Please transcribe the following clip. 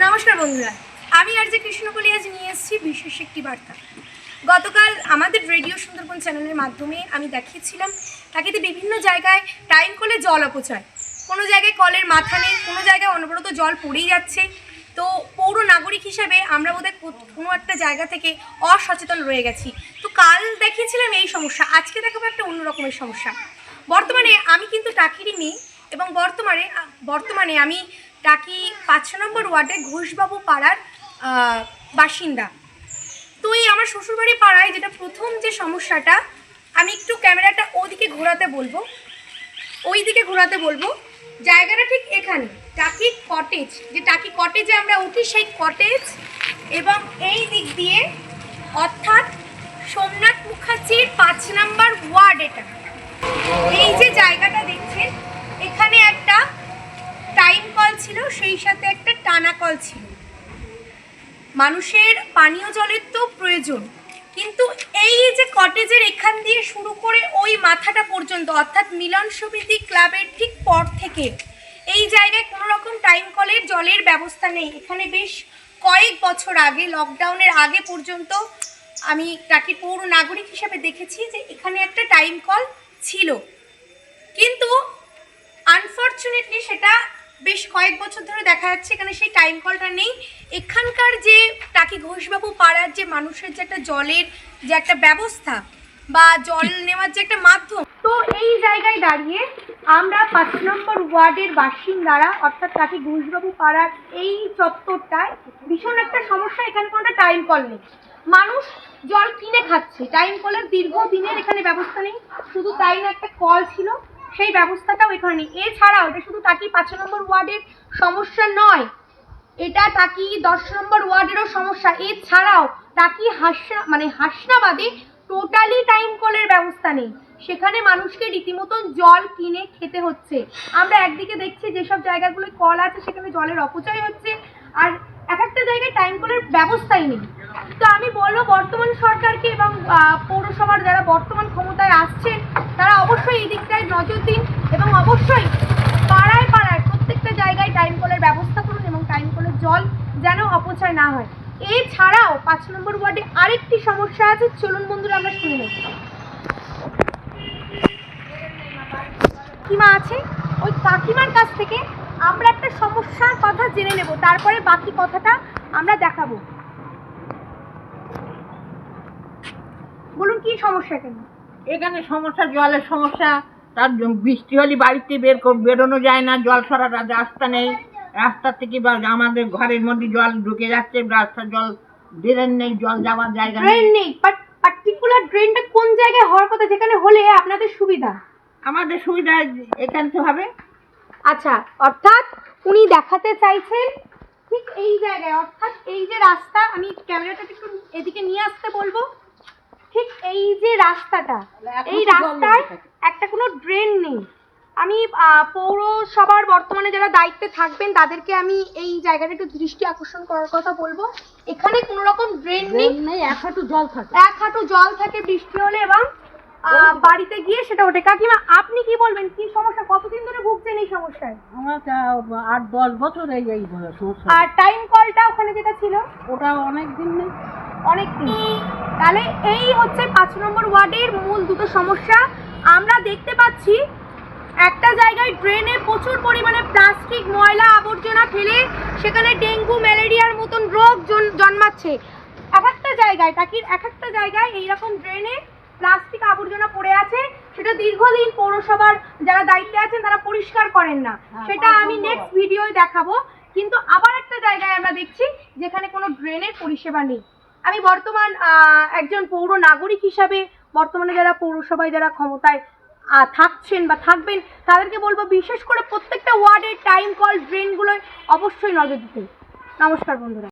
নমস্কার বন্ধুরা, আমি আর যে কৃষ্ণকলি আজ নিয়ে এসেছি বিশেষ একটি বার্তা। গতকাল আমাদের রেডিও সুন্দরবন চ্যানেলের মাধ্যমে আমি দেখিয়েছিলাম টাকিতে বিভিন্ন জায়গায় টাইম কলে জল অপচয়, কোনো জায়গায় কলের মাথা নেই, কোনো জায়গায় অনবরত জল পড়েই যাচ্ছে। তো পৌর নাগরিক হিসাবে আমরা বোধহয় কোনো একটা জায়গা থেকে অসচেতন রয়ে গেছি। তো কাল দেখিয়েছিলাম এই সমস্যা, আজকে দেখাবো একটা অন্য রকমের সমস্যা। বর্তমানে আমি কিন্তু টাকিরই মেয়ে এবং বর্তমানে আমি টাকি ৫ নম্বর ওয়ার্ডে ঘোষবাবু পাড়ার বাসিন্দা। তো এই আমার শ্বশুরবাড়ি পাড়ায় যেটা প্রথম যে সমস্যাটা, আমি একটু ক্যামেরাটা ওইদিকে ঘোরাতে বলবো, জায়গাটা ঠিক এখানে টাকি কটেজ, যে টাকি কটেজে আমরা উঠি সেই কটেজ, এবং এই দিক দিয়ে অর্থাৎ সোমনাথ মুখার্জির ৫ নম্বর ওয়ার্ড। এটা এই যে জায়গাটা দেখছেন, এখানে একটা টাইম কল ছিল, সেই সাথে একটা টানা কল ছিল। মানুষের পানীয় জলের তো প্রয়োজন, কিন্তু এই যে কটেজের এখান দিয়ে শুরু করে ওই মাথাটা পর্যন্ত অর্থাৎ মিলন সমিতি ক্লাবের ঠিক পর থেকে এই জায়গায় কোনো রকম টাইম কলের জলের ব্যবস্থা নেই। এখানে বেশ কয়েক বছর আগে, লকডাউনের আগে পর্যন্ত আমি টাকির পৌর নাগরিক হিসেবে দেখেছি যে এখানে একটা টাইম কল ছিল, কিন্তু আনফর্চুনেটলি সেটা বেশ কয়েক বছর ধরে দেখা যাচ্ছে এখানে সেই টাইম কলটা নেই। এখানকার যে টাকি ঘোষবাবু পাড়ার যে মানুষের যে একটা জলের যে একটা ব্যবস্থা বা জল নেওয়ার যে একটা মাধ্যম, তো এই জায়গায় দাঁড়িয়ে আমরা ৫ নম্বর ওয়ার্ডের বাসিন্দারা অর্থাৎ টাকি ঘোষবাবু পাড়ার এই চত্বরটায় ভীষণ একটা সমস্যা। এখানে কোনো টাইম কল নেই, মানুষ জল কিনে খাচ্ছে, টাইম কলের দীর্ঘদিনের এখানে ব্যবস্থা নেই। শুধু তাই না, একটা কল ছিল, সেই ব্যবস্থাটাও এখানে নেই। এছাড়াও এটা শুধু টাকি ৫ নম্বর ওয়ার্ডের সমস্যা নয়, এটা টাকি ১০ নম্বর ওয়ার্ডেরও সমস্যা। এছাড়াও টাকি হাসনাবাদে টোটালি টাইম কলের ব্যবস্থা নেই, সেখানে মানুষকে রীতিমতন জল কিনে খেতে হচ্ছে। আমরা একদিকে দেখছি যেসব জায়গাগুলো কল আছে সেখানে জলের অপচয় হচ্ছে, আর এক একটা জায়গায় টাইম কলের ব্যবস্থাই নেই। তো আমি বলবো বর্তমান সরকারকে এবং পৌরসভার যারা বর্তমান ক্ষমতায় আসছেন তারা অবশ্যই এই দিকটায় নজর দিন এবং অবশ্যই পাড়ায় পাড়ায় প্রত্যেকটা জায়গায় টাইম কলের ব্যবস্থা করুন এবং টাইম কলের জল যেন অপচয় না হয়। এছাড়াও ৫ নম্বর ওয়ার্ডে আরেকটি সমস্যা আছে, চলুন বন্ধুরা আমরা শুনে নেব। কাকিমা আছে, ওই কাকিমার কাছ থেকে আমরা একটা সমস্যার কথা জেনে নেব, তারপরে বাকি কথাটা আমরা দেখাবো। বলুন কি সমস্যা? এখানে সমস্যা জলের সমস্যা। তার বৃষ্টি হলে বাড়িতে বেরোনো যায় না, জল সরার রাস্তা নেই, রাস্তা থেকে বা আমাদের ঘরের মধ্যে জল ঢুকে যাচ্ছে, রাস্তার জল ড্রেন নেই, জল যাওয়ার জায়গা নেই। বাট পার্টিকুলার ড্রেনটা কোন জায়গায় হওয়ার কথা যেখানে হলে আপনাদের সুবিধা? আমাদের সুবিধা এখান থেকে হবে। আচ্ছা, অর্থাৎ উনি দেখাতে চাইছেন ঠিক এই জায়গায়, অর্থাৎ এই যে রাস্তা, আমি ক্যামেরাটা একটু এদিকে নিয়ে আসতে বলবো, ঠিক এই যে রাস্তাটা, এই রাস্তায় একটা কোনো ড্রেন নেই। আমি পৌরসভার বর্তমানে যারা দায়িত্বে থাকবেন তাদেরকে আমি এই জায়গাটা একটু দৃষ্টি আকর্ষণ করার কথা বলবো। এখানে কোনো রকম ড্রেন নেই, এক হাঁটু জল থাকে, বৃষ্টি হলে, এবং বাড়িতে গিয়ে সেটা ওঠে। কাকিমা আপনি কি বলবেন, কি সমস্যা, কতদিন ধরে ভুগছেন এই সমস্যায়? আমার ৮-১০ বছর এই সমস্যা। আর টাইম কলটা ওখানে যেটা ছিল ওটা অনেক দিন নেই, অনেক দিন। তাহলে এই হচ্ছে ৫ নম্বর ওয়ার্ডের মূল দুটো সমস্যা। আমরা দেখতে পাচ্ছি একটা জায়গায় ড্রেনে প্রচুর পরিমাণে প্লাস্টিক ময়লা আবর্জনা ফেলে সেখানে ডেঙ্গু ম্যালেরিয়ার মতন রোগ জন্মাচ্ছে। টাকির এক একটা জায়গায় এইরকম ড্রেনে প্লাস্টিক আবর্জনা পড়ে আছে, সেটা দীর্ঘদিন পৌরসভার যারা দায়িত্বে আছেন তারা পরিষ্কার করেন না, সেটা আমি নেক্সট ভিডিওয় দেখাবো। কিন্তু আবার একটা জায়গায় আমরা দেখছি যেখানে কোনো ড্রেনের পরিষেবা নেই। আমি বর্তমান একজন পৌর নাগরিক হিসাবে বর্তমানে যারা পৌরসভায় যারা ক্ষমতায় থাকছেন বা থাকবেন তাদেরকে বলবো বিশেষ করে প্রত্যেকটা ওয়ার্ডের টাইম কল ড্রেনগুলোয় অবশ্যই নজর দিতে। নমস্কার বন্ধুরা।